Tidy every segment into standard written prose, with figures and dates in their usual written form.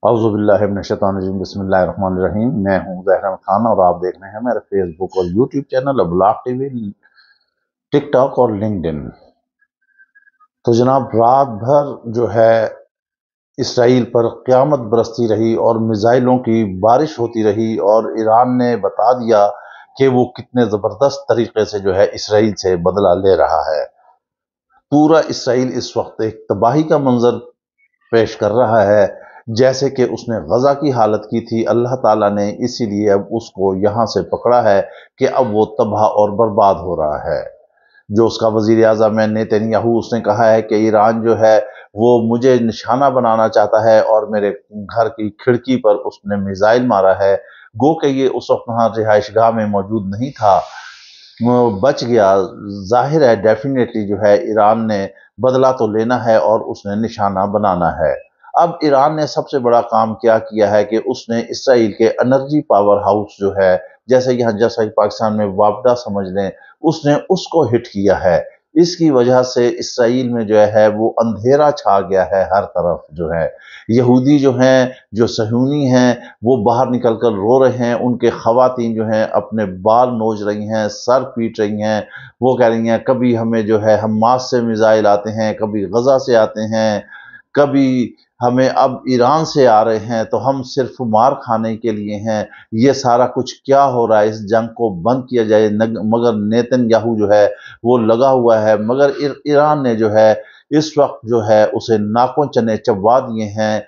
اعوذ باللہ من الشیطان الرجیم، بسم اللہ الرحمن الرحیم۔ میں ہوں ظاہر احمد خان اور آپ دیکھ رہے ہیں میرے فیس بک اور یوٹیوب چینل ابلاغ ٹی وی، ٹک ٹاک اور لنکڈ ان۔ تو جناب، رات بھر جو ہے اسرائیل پر قیامت برستی رہی اور میزائلوں کی بارش ہوتی رہی، اور ایران نے بتا دیا کہ وہ کتنے زبردست طریقے سے جو ہے اسرائیل سے بدلہ لے رہا ہے۔ پورا اسرائیل اس وقت ایک تباہی کا منظر پیش کر رہا ہے، جیسے کہ اس نے غزہ کی حالت کی تھی۔ اللہ تعالیٰ نے اسی لیے اب اس کو یہاں سے پکڑا ہے کہ اب وہ تباہ اور برباد ہو رہا ہے۔ جو اس کا وزیر اعظم ہے نیتن یاہو، اس نے کہا ہے کہ ایران جو ہے وہ مجھے نشانہ بنانا چاہتا ہے اور میرے گھر کی کھڑکی پر اس نے میزائل مارا ہے۔ گو کہ یہ اس وقت وہاں رہائش گاہ میں موجود نہیں تھا، وہ بچ گیا۔ ظاہر ہے ڈیفینیٹلی جو ہے ایران نے بدلہ تو لینا ہے اور اس نے نشانہ بنانا ہے۔ اب ایران نے سب سے بڑا کام کیا کیا ہے کہ اس نے اسرائیل کے انرجی پاور ہاؤس جو ہے، جیسا کہ پاکستان میں وابڈا سمجھ لیں، اس نے اس کو ہٹ کیا ہے۔ اس کی وجہ سے اسرائیل میں جو ہے وہ اندھیرا چھا گیا ہے ہر طرف جو ہے۔ یہودی جو ہیں، جو صہیونی ہیں، وہ باہر نکل کر رو رہے ہیں۔ ان کے خواتین جو ہیں اپنے بال نوچ رہی ہیں، سر پیٹ رہی ہیں۔ وہ کہہ رہی ہیں کبھی ہمیں جو ہے حماس سے میزائل آتے ہیں، کبھی غزہ سے آتے ہیں، کبھی ہمیں اب ایران سے آ رہے ہیں، تو ہم صرف مار کھانے کے لیے ہیں۔ یہ سارا کچھ کیا ہو رہا ہے؟ اس جنگ کو بند کیا جائے۔ مگر نیتن یاہو جو ہے وہ لگا ہوا ہے، مگر ایران نے جو ہے اس وقت جو ہے اسے ناکوں چنے چبوا دیے ہیں۔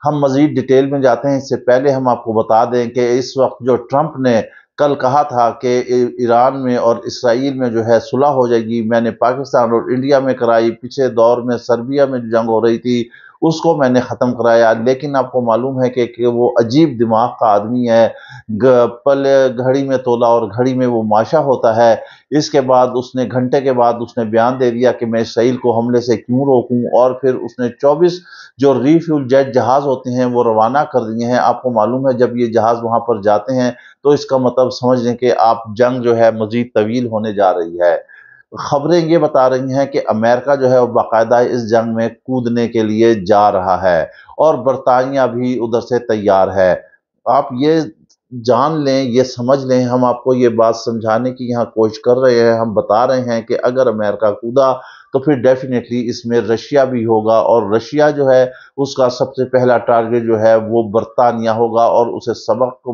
ہم مزید ڈیٹیل میں جاتے ہیں، اس سے پہلے ہم آپ کو بتا دیں کہ اس وقت جو ٹرمپ نے کل کہا تھا کہ ایران میں اور اسرائیل میں جو ہے صلح ہو جائے گی، میں نے پاکستان اور انڈیا میں کرائی، پچھلے دور میں سربیا میں جو جنگ ہو رہی تھی اس کو میں نے ختم کرایا، لیکن آپ کو معلوم ہے کہ وہ عجیب دماغ کا آدمی ہے۔ پل گھڑی میں تولا اور گھڑی میں وہ ماشا ہوتا ہے۔ اس کے بعد اس نے گھنٹے کے بعد اس نے بیان دے دیا کہ میں اسرائیل کو حملے سے کیوں روکوں، اور پھر اس نے 24 جو ریفیول جیٹ جہاز ہوتے ہیں وہ روانہ کر دیے ہیں۔ آپ کو معلوم ہے جب یہ جہاز وہاں پر جاتے ہیں تو اس کا مطلب سمجھ لیں کہ آپ جنگ جو ہے مزید طویل ہونے جا رہی ہے۔ خبریں یہ بتا رہی ہیں کہ امریکہ جو ہے وہ باقاعدہ اس جنگ میں کودنے کے لیے جا رہا ہے، اور برطانیہ بھی ادھر سے تیار ہے۔ آپ یہ جان لیں، یہ سمجھ لیں، ہم آپ کو یہ بات سمجھانے کی یہاں کوشش کر رہے ہیں۔ ہم بتا رہے ہیں کہ اگر امریکہ کودا تو پھر ڈیفینیٹلی اس میں رشیا بھی ہوگا، اور رشیا جو ہے اس کا سب سے پہلا ٹارگٹ جو ہے وہ برطانیہ ہوگا، اور اسے سبق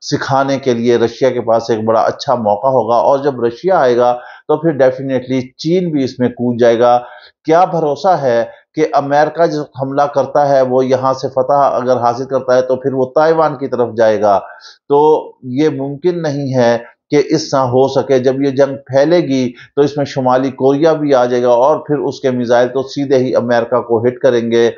سکھانے کے لیے رشیا کے پاس ایک بڑا اچھا موقع ہوگا۔ اور جب رشیا آئے گا تو پھر ڈیفینیٹلی چین بھی اس میں کود جائے گا۔ کیا بھروسہ ہے کہ امریکہ جو حملہ کرتا ہے وہ یہاں سے فتح اگر حاصل کرتا ہے تو پھر وہ تائیوان کی طرف جائے گا؟ تو یہ ممکن نہیں ہے کہ اس طرح ہو سکے۔ جب یہ جنگ پھیلے گی تو اس میں شمالی کوریا بھی آ جائے گا، اور پھر اس کے میزائل تو سیدھے ہی امریکہ کو ہٹ کریں گے۔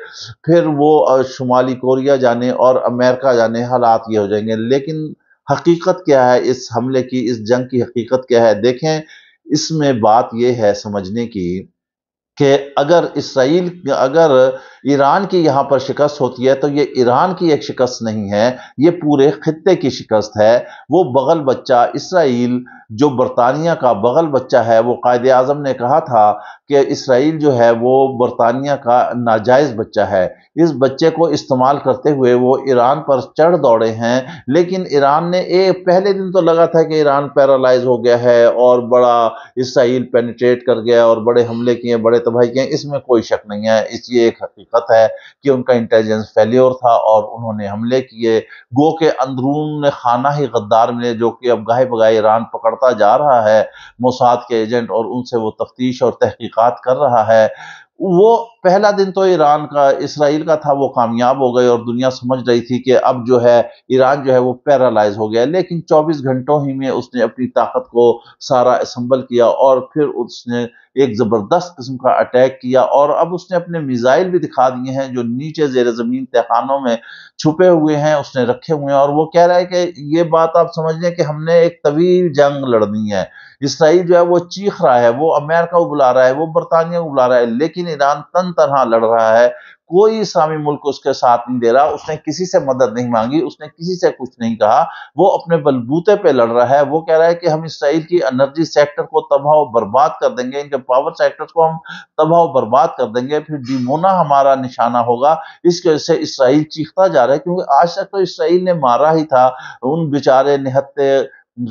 پھر وہ شمالی کوریا جانے اور امریکہ جانے حالات یہ ہو جائیں گے۔ لیکن حقیقت کیا ہے اس حملے کی، اس جنگ کی حقیقت کیا ہے؟ دیکھیں، اس میں بات یہ ہے سمجھنے کی کہ اگر ایران کی یہاں پر شکست ہوتی ہے تو یہ ایران کی ایک شکست نہیں ہے، یہ پورے خطے کی شکست ہے۔ وہ بغل بچہ اسرائیل جو برطانیہ کا بغل بچہ ہے، وہ قائد اعظم نے کہا تھا کہ اسرائیل جو ہے وہ برطانیہ کا ناجائز بچہ ہے۔ اس بچے کو استعمال کرتے ہوئے وہ ایران پر چڑھ دوڑے ہیں، لیکن ایران نے پہلے دن تو لگا تھا کہ ایران پیرالائز ہو گیا ہے اور بڑا اسرائیل پینیٹریٹ کر گیا اور بڑے حملے کیے، بڑے تباہی کیے۔ اس میں کوئی شک نہیں ہے، اس یہ ایک حقیقت ہے کہ ان کا انٹیلیجنس فیلیور تھا اور انہوں نے حملے کیے۔ گو کہ اندرون خانہ ہی غدار ملے، جو کہ اب گاہے بگاہے ایران پکڑتا جا رہا ہے موساد کے ایجنٹ، اور ان سے وہ تفتیش اور تحقیقات کر رہا ہے۔ وہ پہلا دن تو اسرائیل کا تھا، وہ کامیاب ہو گئے اور دنیا سمجھ رہی تھی کہ اب جو ہے ایران جو ہے وہ پیرالائز ہو گیا، لیکن 24 گھنٹوں ہی میں اس نے اپنی طاقت کو سارا اسمبل کیا، اور پھر اس نے ایک زبردست قسم کا اٹیک کیا، اور اب اس نے اپنے میزائل بھی دکھا دیے ہیں جو نیچے زیر زمین تہخانوں میں چھپے ہوئے ہیں، اس نے رکھے ہوئے ہیں، اور وہ کہہ رہا ہے کہ یہ بات آپ سمجھ لیں کہ ہم نے ایک طویل جنگ لڑنی ہے۔ اسرائیل جو ہے وہ چیخ رہا ہے، وہ امریکہ کو بلا رہا ہے، وہ برطانیہ کو بلا رہا ہے، لیکن ایران تن تنہا لڑ رہا ہے۔ کوئی اسلامی ملک اس کے ساتھ نہیں دے رہا، اس نے کسی سے مدد نہیں مانگی، اس نے کسی سے کچھ نہیں کہا، وہ اپنے بلبوتے پہ لڑ رہا ہے۔ وہ کہہ رہا ہے کہ ہم اسرائیل کی انرجی سیکٹر کو تباہ و برباد کر دیں گے، ان کے پاور سیکٹر کو ہم تباہ و برباد کر دیں گے، پھر ڈیمونا ہمارا نشانہ ہوگا۔ اس کی وجہ سے اسرائیل چیختا جا رہا ہے، کیونکہ آج تک تو اسرائیل نے مارا ہی تھا ان بیچارے نہتے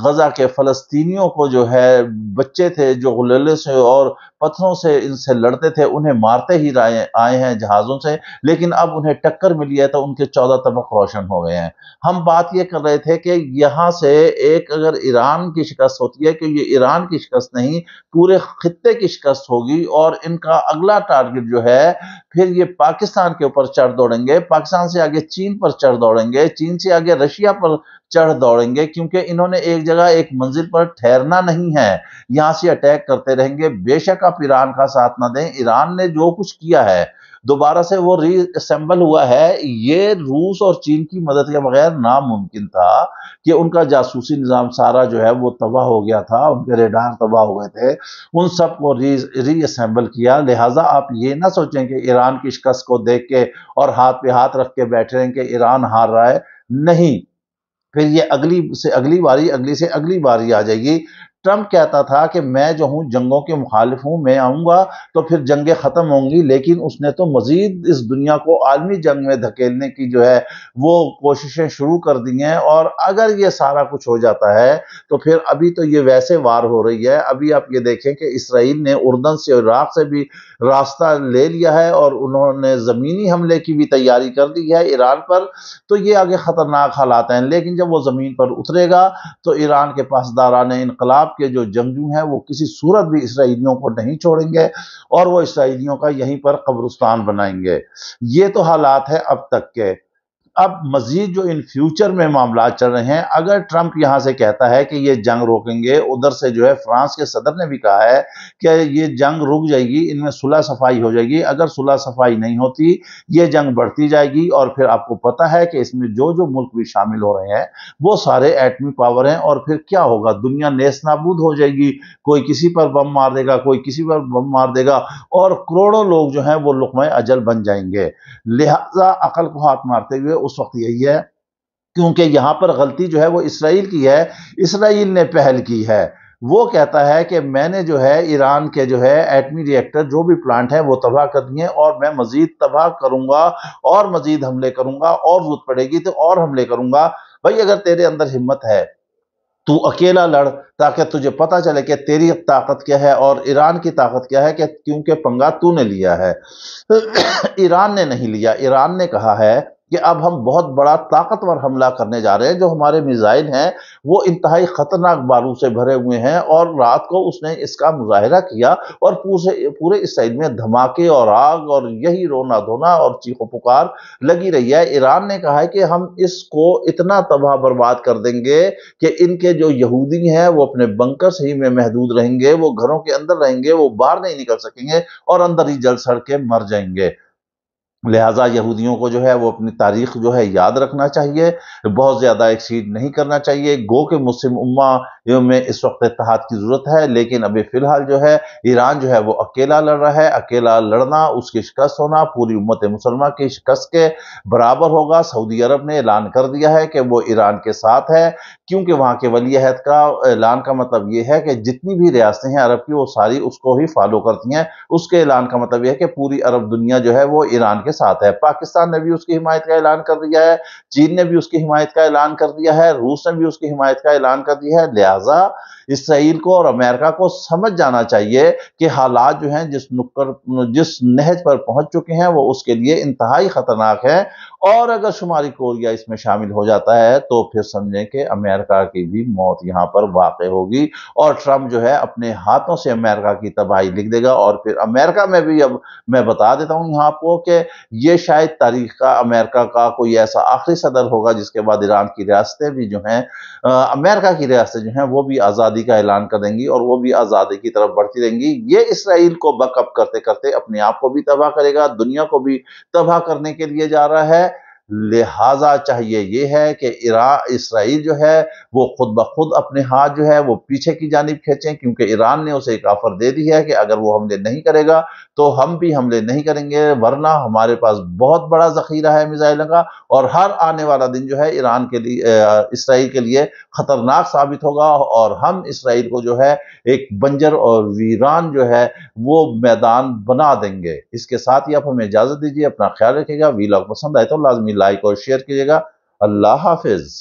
غزہ کے فلسطینیوں کو، جو ہے بچے تھے جو غلیلے سے اور پتھروں سے ان سے لڑتے تھے، انہیں مارتے ہی آئے ہیں جہازوں سے، لیکن اب انہیں ٹکر ملی ہے تو ان کے 14 طبق روشن ہو گئے ہیں۔ ہم بات یہ کر رہے تھے کہ یہاں سے ایک اگر ایران کی شکست ہوتی ہے، کہ یہ ایران کی شکست نہیں پورے خطے کی شکست ہوگی، اور ان کا اگلا ٹارگٹ جو ہے پھر یہ پاکستان کے اوپر چڑھ دوڑیں گے، پاکستان سے آگے چین پر چڑھ دوڑیں گے، چین سے آگے رشیا پر چڑھ دوڑیں گے، کیونکہ انہوں نے ایک جگہ ایک منزل پر ٹھہرنا نہیں ہے، یہاں سے اٹیک کرتے رہیں گے۔ بے شک آپ ایران کا ساتھ نہ دیں، ایران نے جو کچھ کیا ہے دوبارہ سے وہ ری اسمبل ہوا ہے، یہ روس اور چین کی مدد کے بغیر ناممکن تھا، کہ ان کا جاسوسی نظام سارا جو ہے وہ تباہ ہو گیا تھا، ان کے ریڈار تباہ ہو گئے تھے، ان سب کو ری اسمبل کیا۔ لہٰذا آپ یہ نہ سوچیں کہ ایران کی شکست کو دیکھ کے اور ہاتھ پہ ہاتھ رکھ کے بیٹھ رہے ہیں کہ ایران ہار رہا ہے، نہیں، پھر یہ اگلی سے اگلی باری، اگلی سے اگلی باری آ جائے گی۔ ٹرمپ کہتا تھا کہ میں جو ہوں جنگوں کے مخالف ہوں، میں آؤں گا تو پھر جنگیں ختم ہوں گی، لیکن اس نے تو مزید اس دنیا کو عالمی جنگ میں دھکیلنے کی جو ہے وہ کوششیں شروع کر دی ہیں، اور اگر یہ سارا کچھ ہو جاتا ہے تو پھر ابھی تو یہ ویسے وار ہو رہی ہے، ابھی آپ یہ دیکھیں کہ اسرائیل نے اردن سے اور عراق سے بھی راستہ لے لیا ہے، اور انہوں نے زمینی حملے کی بھی تیاری کر دی ہے ایران پر، تو یہ آگے خطرناک حالات ہیں۔ لیکن جب وہ زمین پر اترے گا تو ایران کے پاسداران انقلاب کے جو جنگجو ہیں وہ کسی صورت بھی اسرائیلیوں کو نہیں چھوڑیں گے، اور وہ اسرائیلیوں کا یہیں پر قبرستان بنائیں گے۔ یہ تو حالات ہے اب تک کے۔ اب مزید جو ان فیوچر میں معاملات چل رہے ہیں، اگر ٹرمپ یہاں سے کہتا ہے کہ یہ جنگ روکیں گے، ادھر سے جو ہے فرانس کے صدر نے بھی کہا ہے کہ یہ جنگ رک جائے گی، ان میں صلح صفائی ہو جائے گی، اگر صلح صفائی نہیں ہوتی یہ جنگ بڑھتی جائے گی، اور پھر آپ کو پتہ ہے کہ اس میں جو ملک بھی شامل ہو رہے ہیں وہ سارے ایٹمی پاور ہیں، اور پھر کیا ہوگا، دنیا نیست نابود ہو جائے گی، کوئی کسی پر بم مار دے گا، کوئی کسی پر بم مار دے گا، اور کروڑوں لوگ جو ہیں وہ لقمہ اجل بن جائیں گے۔ لہذا عقل کو ہاتھ مارتے ہوئے اس وقت یہی ہے، کیونکہ یہاں پر غلطی جو ہے وہ اسرائیل کی ہے، اسرائیل نے پہل کی ہے۔ وہ کہتا ہے کہ میں نے جو ہے ایران کے جو ہے ایٹمی ری ایکٹر جو بھی پلانٹ ہیں وہ تباہ کر دیے، اور میں مزید تباہ کروں گا، اور مزید حملے کروں گا، اور ضرورت پڑے گی تو اور حملے کروں گا۔ بھائی اگر تیرے اندر ہمت ہے تو اکیلا لڑ، تاکہ تجھے پتا چلے کہ تیری طاقت کیا ہے اور ایران کی طاقت کیا ہے، کہ کیونکہ پنگا تو نے لیا ہے، ایران نے نہیں لیا۔ ایران نے کہا ہے کہ اب ہم بہت بڑا طاقتور حملہ کرنے جا رہے ہیں، جو ہمارے میزائل ہیں وہ انتہائی خطرناک بارود سے بھرے ہوئے ہیں، اور رات کو اس نے اس کا مظاہرہ کیا، اور پورے اسرائیل میں دھماکے اور آگ اور یہی رونا دھونا اور چیخ و پکار لگی رہی ہے۔ ایران نے کہا ہے کہ ہم اس کو اتنا تباہ برباد کر دیں گے کہ ان کے جو یہودی ہیں وہ اپنے بنکرز ہی میں محدود رہیں گے، وہ گھروں کے اندر رہیں گے، وہ باہر نہیں نکل سکیں گے، اور اندر ہی جل سڑ کے مر جائیں گے۔ لہٰذا یہودیوں کو جو ہے وہ اپنی تاریخ جو ہے یاد رکھنا چاہیے، بہت زیادہ ایکسیڈ نہیں کرنا چاہیے۔ گو کہ مسلم امہ میں اس وقت اتحاد کی ضرورت ہے، لیکن ابھی فی الحال جو ہے ایران جو ہے وہ اکیلا لڑ رہا ہے، اکیلا لڑنا، اس کی شکست ہونا پوری امت مسلمہ کی شکست کے برابر ہوگا۔ سعودی عرب نے اعلان کر دیا ہے کہ وہ ایران کے ساتھ ہے، کیونکہ وہاں کے ولی عہد کا اعلان کا مطلب یہ ہے کہ جتنی بھی ریاستیں ہیں عرب کی وہ ساری اس کو ہی فالو کرتی ہیں۔ اس کے اعلان کا مطلب یہ ہے کہ پوری عرب دنیا جو ہے وہ ایران کے ساتھ ہے۔ پاکستان نے بھی اس کی حمایت کا اعلان کر دیا ہے، چین نے بھی اس کی حمایت کا اعلان کر دیا ہے، روس نے بھی اس کی حمایت کا اعلان کر دیا ہے۔ لہٰذا اسرائیل کو اور امریکہ کو سمجھ جانا چاہیے کہ حالات جو ہیں جس نہج پر پہنچ چکے ہیں وہ اس کے لیے انتہائی خطرناک ہے، اور اگر شمالی کوریا اس میں شامل ہو جاتا ہے تو پھر سمجھیں کہ امریکہ کی بھی موت یہاں پر واقع ہوگی، اور ٹرمپ جو ہے اپنے ہاتھوں سے امریکہ کی تباہی لکھ دے گا۔ اور پھر امریکہ میں بھی اب میں بتا دیتا ہوں یہاں آپ کو کہ یہ شاید تاریخ کا امریکہ کا کوئی ایسا آخری صدر ہوگا جس کے بعد ایران کی ریاستیں بھی جو ہیں امریکہ کی ریاستیں جو ہیں وہ بھی آزادی کا اعلان کر دیں گی، اور وہ بھی آزادی کی طرف بڑھتی رہیں گی۔ یہ اسرائیل کو بیک اپ کرتے کرتے اپنے آپ کو بھی تباہ کرے گا، دنیا کو بھی تباہ کرنے کے لیے جا رہا ہے۔ لہٰذا چاہیے یہ ہے کہ اسرائیل جو ہے وہ خود بخود اپنے ہاتھ جو ہے وہ پیچھے کی جانب کھینچیں، کیونکہ ایران نے اسے ایک آفر دے دی ہے کہ اگر وہ حملے نہیں کرے گا تو ہم بھی حملے نہیں کریں گے، ورنہ ہمارے پاس بہت بڑا ذخیرہ ہے میزائلوں کا، اور ہر آنے والا دن جو ہے ایران کے لیے اسرائیل کے لیے خطرناک ثابت ہوگا، اور ہم اسرائیل کو جو ہے ایک بنجر اور ویران جو ہے وہ میدان بنا دیں گے۔ اس کے ساتھ ہی آپ ہمیں اجازت دیجیے، اپنا خیال رکھیے گا، ویلاگ پسند آئے تو لازمی لائک اور شیئر کیجیے گا۔ اللہ حافظ۔